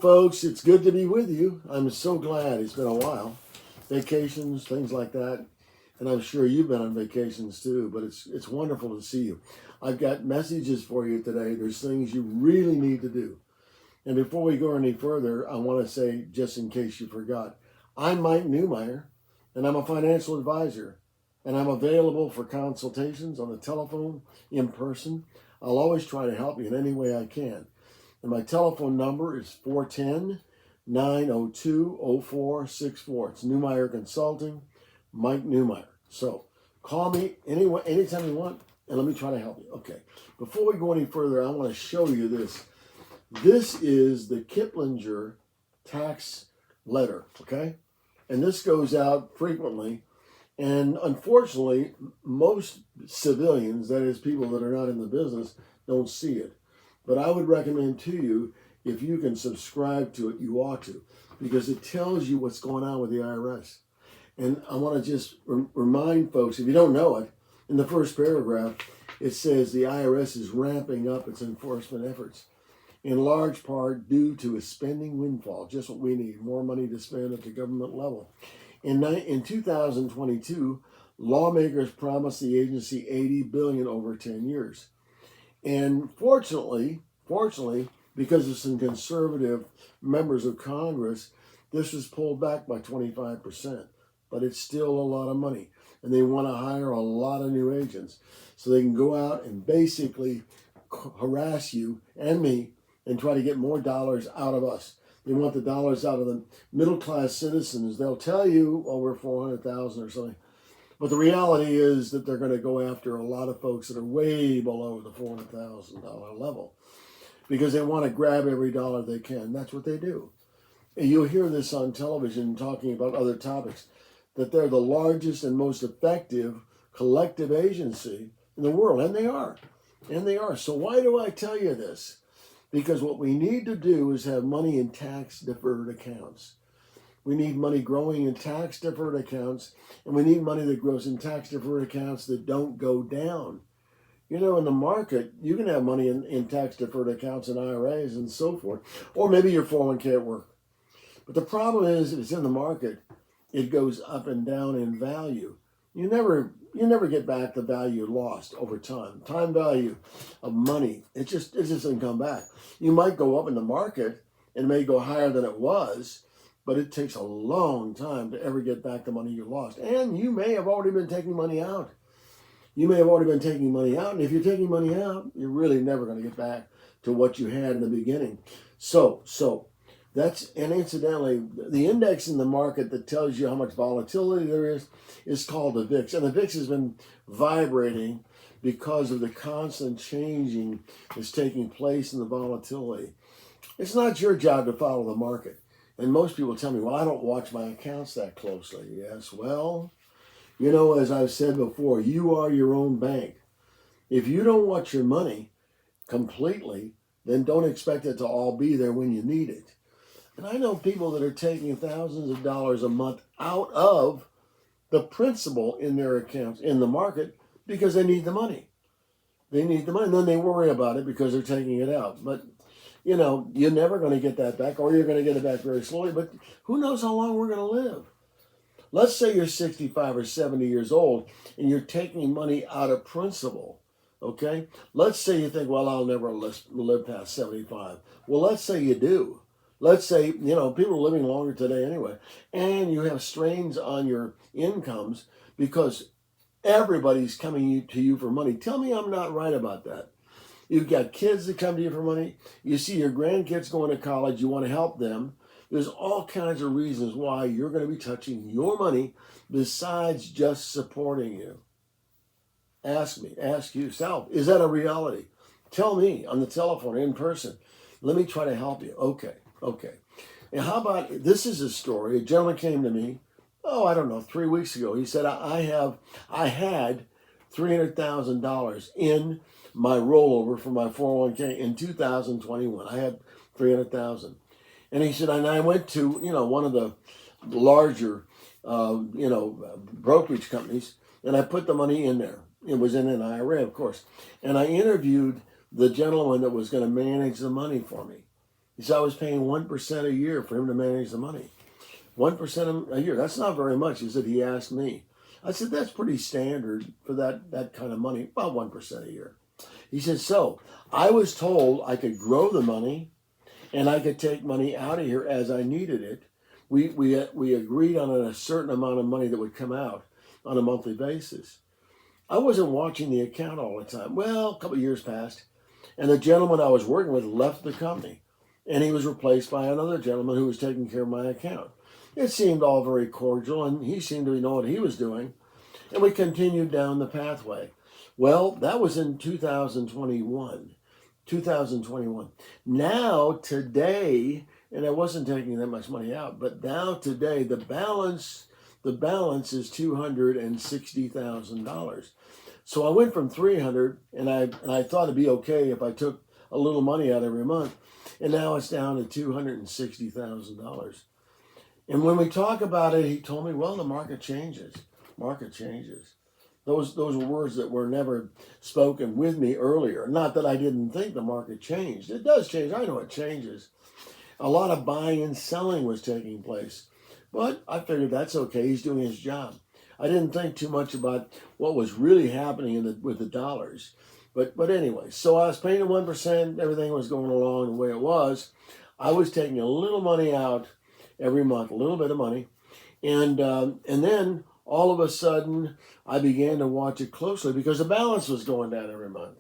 Folks, it's good to be with you. I'm so glad. It's been a while. Vacations, things like that. And I'm sure you've been on vacations too, but it's wonderful to see you. I've got messages for you today. There's things you really need to do. And before we go any further, I want to say, just in case you forgot, I'm Mike Newmeyer, and I'm a financial advisor. And I'm available for consultations on the telephone, in person. I'll always try to help you in any way I can. And my telephone number is 410 902 0464. It's Newmeyer Consulting, Mike Newmeyer. So call me anyway, anytime you want, and let me try to help you. Okay. Before we go any further, I want to show you this. This is the Kiplinger tax letter, okay? And this goes out frequently. And unfortunately, most civilians, that is, people that are not in the business, don't see it. But I would recommend to you, if you can subscribe to it, you ought to, because it tells you what's going on with the IRS. And I want to just remind folks, if you don't know it, in the first paragraph, it says the IRS is ramping up its enforcement efforts, in large part due to a spending windfall, just what we need, more money to spend at the government level. In 2022, lawmakers promised the agency $80 billion over 10 years. And fortunately, because of some conservative members of Congress, this was pulled back by 25%. But it's still a lot of money. And they want to hire a lot of new agents so they can go out and basically harass you and me and try to get more dollars out of us. They want the dollars out of the middle-class citizens. They'll tell you, well, we're 400,000 or something. But the reality is that they're going to go after a lot of folks that are way below the $400,000 level because they want to grab every dollar they can. That's what they do. And you'll hear this on television talking about other topics, that they're the largest and most effective collective agency in the world. And they are. And they are. So why do I tell you this? Because what we need to do is have money in tax-deferred accounts. We need money growing in tax-deferred accounts, and we need money that grows in tax-deferred accounts that don't go down. You know, in the market, you can have money in tax-deferred accounts and IRAs and so forth, or maybe your 401k at work. But the problem is, if it's in the market, it goes up and down in value. You never get back the value lost over time. Time value of money, it just doesn't come back. You might go up in the market and it may go higher than it was, but it takes a long time to ever get back the money you lost. And you may have already been taking money out. And if you're taking money out, you're really never going to get back to what you had in the beginning. So that's, and incidentally, the index in the market that tells you how much volatility there is called the VIX. And the VIX has been vibrating because of the constant changing that's taking place in the volatility. It's not your job to follow the market. And most people tell me, well, I don't watch my accounts that closely. Yes, well, you know, as I've said before, you are your own bank. If you don't watch your money completely, then don't expect it to all be there when you need it. And I know people that are taking thousands of dollars a month out of the principal in their accounts in the market because they need the money. And then they worry about it because they're taking it out. But you know, you're never going to get that back, or you're going to get it back very slowly. But who knows how long we're going to live? Let's say you're 65 or 70 years old and you're taking money out of principal, okay? Let's say you think, well, I'll never live past 75. Well, let's say you do. Let's say, you know, people are living longer today anyway, and you have strains on your incomes because everybody's coming to you for money. Tell me I'm not right about that. You've got kids that come to you for money. You see your grandkids going to college. You want to help them. There's all kinds of reasons why you're going to be touching your money besides just supporting you. Ask yourself, is that a reality? Tell me on the telephone or in person. Let me try to help you. Okay. And how about, this is a story. A gentleman came to me, I don't know, 3 weeks ago. He said, I had $300,000 in my rollover for my 401k in 2021. I had 300,000. And he said, and I went to, one of the larger, brokerage companies, and I put the money in there. It was in an IRA, of course. And I interviewed the gentleman that was going to manage the money for me. He said I was paying 1% a year for him to manage the money. 1% a year. That's not very much. He said he asked me. I said that's pretty standard for that kind of money, about 1% a year. He said, so I was told I could grow the money and I could take money out of here as I needed it. We agreed on a certain amount of money that would come out on a monthly basis. I wasn't watching the account all the time. Well, a couple of years passed, and the gentleman I was working with left the company, and he was replaced by another gentleman who was taking care of my account. It seemed all very cordial, and he seemed to know what he was doing, and we continued down the pathway. Well, that was in 2021. 2021. Now, today, and I wasn't taking that much money out, but now today, the balance is $260,000. So I went from 300, and I thought it'd be okay if I took a little money out every month, and now it's down to $260,000. And when we talk about it, he told me, well, the market changes. Market changes. Those were words that were never spoken with me earlier. Not that I didn't think the market changed. It does change. I know it changes. A lot of buying and selling was taking place. But I figured that's okay. He's doing his job. I didn't think too much about what was really happening with the dollars. But anyway, so I was paying 1%. Everything was going along the way it was. I was taking a little money out every month, a little bit of money. And then all of a sudden, I began to watch it closely because the balance was going down every month.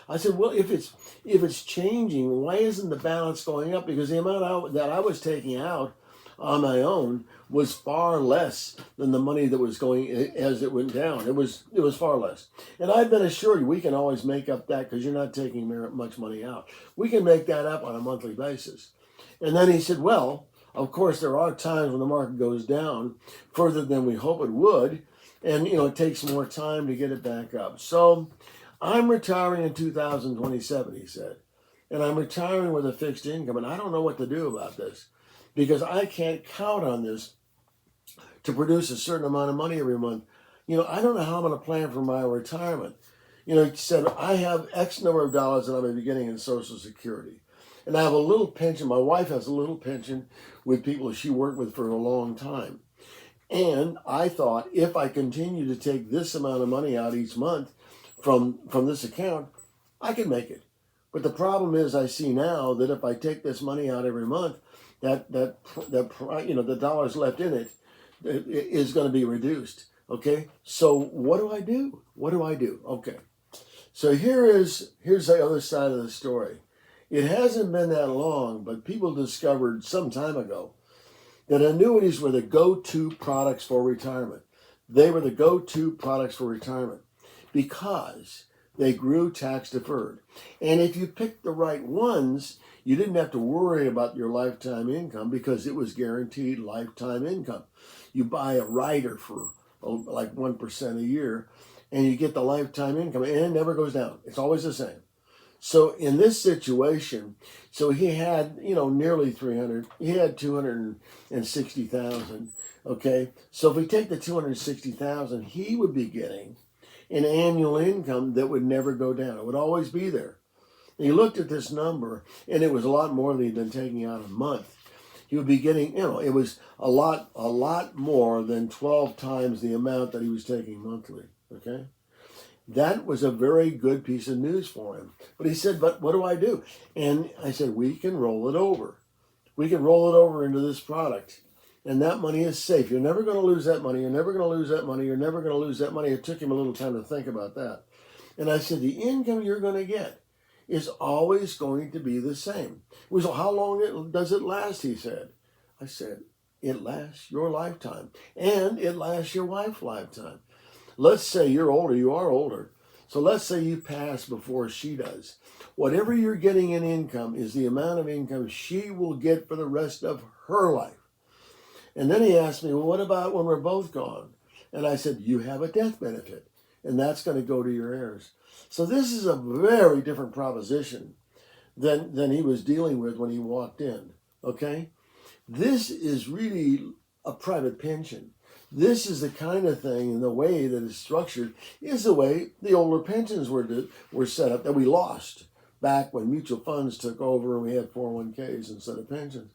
I said, well, if it's changing, why isn't the balance going up? Because the amount that I was taking out on my own was far less than the money that was going as it went down. It was far less. And I've been assured you we can always make up that because you're not taking much money out. We can make that up on a monthly basis. And then he said, well, of course, there are times when the market goes down further than we hope it would. And, it takes more time to get it back up. So I'm retiring in 2027, he said. And I'm retiring with a fixed income. And I don't know what to do about this because I can't count on this to produce a certain amount of money every month. I don't know how I'm going to plan for my retirement. He said, I have X number of dollars that I'm going to be getting in Social Security. And I have a little pension. My wife has a little pension with people she worked with for a long time. And I thought if I continue to take this amount of money out each month from this account, I can make it. But the problem is I see now that if I take this money out every month, that the dollars left in it is going to be reduced. Okay. So what do I do? What do I do? Okay. So here's the other side of the story. It hasn't been that long, but people discovered some time ago that annuities were the go-to products for retirement. They were the go-to products for retirement because they grew tax deferred. And if you picked the right ones, you didn't have to worry about your lifetime income because it was guaranteed lifetime income. You buy a rider for like 1% a year and you get the lifetime income and it never goes down. It's always the same. So in this situation, so he had, nearly 300, he had 260,000. Okay. So if we take the 260,000, he would be getting an annual income that would never go down. It would always be there. And he looked at this number and it was a lot more than he'd been taking out a month. He would be getting, it was a lot more than 12 times the amount that he was taking monthly. Okay. That was a very good piece of news for him. But he said, but what do I do? And I said, we can roll it over. We can roll it over into this product. And that money is safe. You're never going to lose that money. You're never going to lose that money. You're never going to lose that money. It took him a little time to think about that. And I said, the income you're going to get is always going to be the same. Well, how long does it last, he said. I said, it lasts your lifetime. And it lasts your wife's lifetime. Let's say you're older, you are older. So let's say you pass before she does. Whatever you're getting in income is the amount of income she will get for the rest of her life. And then he asked me, well, what about when we're both gone? And I said, you have a death benefit, and that's going to go to your heirs. So this is a very different proposition than he was dealing with when he walked in, okay? This is really a private pension. This is the kind of thing, and the way that it's structured is the way the older pensions were set up that we lost. back when mutual funds took over and we had 401ks instead of pensions.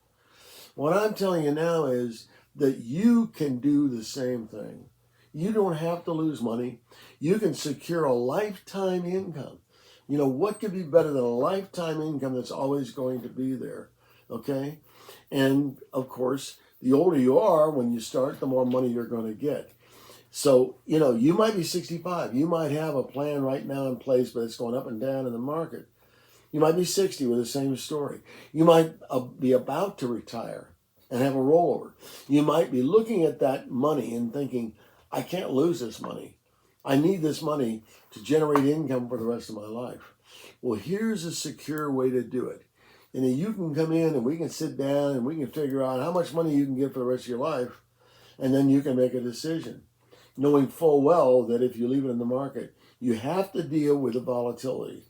What I'm telling you now is that you can do the same thing. You don't have to lose money. You can secure a lifetime income. You know, what could be better than a lifetime income that's always going to be there? Okay? And of course, the older you are when you start, the more money you're going to get. So, you know, you might be 65. You might have a plan right now in place, but it's going up and down in the market. You might be 60 with the same story. You might be about to retire and have a rollover. You might be looking at that money and thinking, I can't lose this money. I need this money to generate income for the rest of my life. Well, here's a secure way to do it. And then you can come in and we can sit down and we can figure out how much money you can get for the rest of your life. And then you can make a decision, knowing full well that if you leave it in the market, you have to deal with the volatility.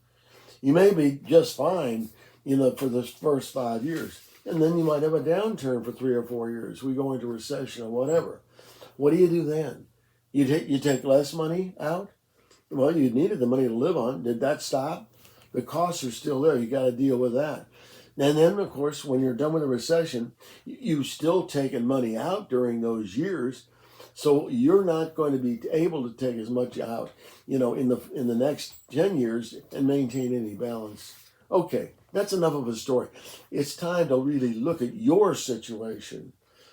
You may be just fine, you know, for the first 5 years. And then you might have a downturn for 3 or 4 years. We go into recession or whatever. What do you do then? You take less money out? Well, you needed the money to live on. Did that stop? The costs are still there. You got to deal with that. And then, of course, when you're done with the recession, you've still taken money out during those years. So you're not going to be able to take as much out, you know, in the next 10 years and maintain any balance. Okay, that's enough of a story. It's time to really look at your situation.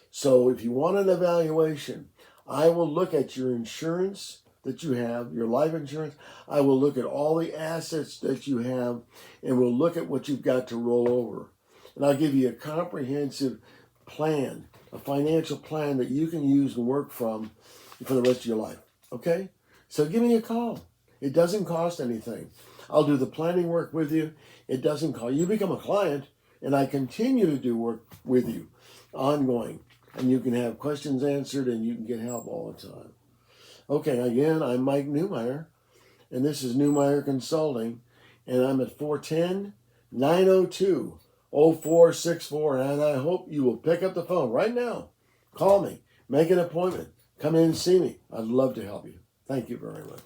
So if you want an evaluation, I will look at your insurance that you have, your life insurance. I will look at all the assets that you have, and we'll look at what you've got to roll over. And I'll give you a comprehensive plan, a financial plan that you can use and work from for the rest of your life. Okay? So give me a call. It doesn't cost anything. I'll do the planning work with you. It doesn't cost. You become a client, and I continue to do work with you ongoing. And you can have questions answered, and you can get help all the time. Okay, again, I'm Mike Newmeyer, and this is Newmeyer Consulting, and I'm at 410-902-0464, and I hope you will pick up the phone right now. Call me, make an appointment, come in and see me. I'd love to help you. Thank you very much.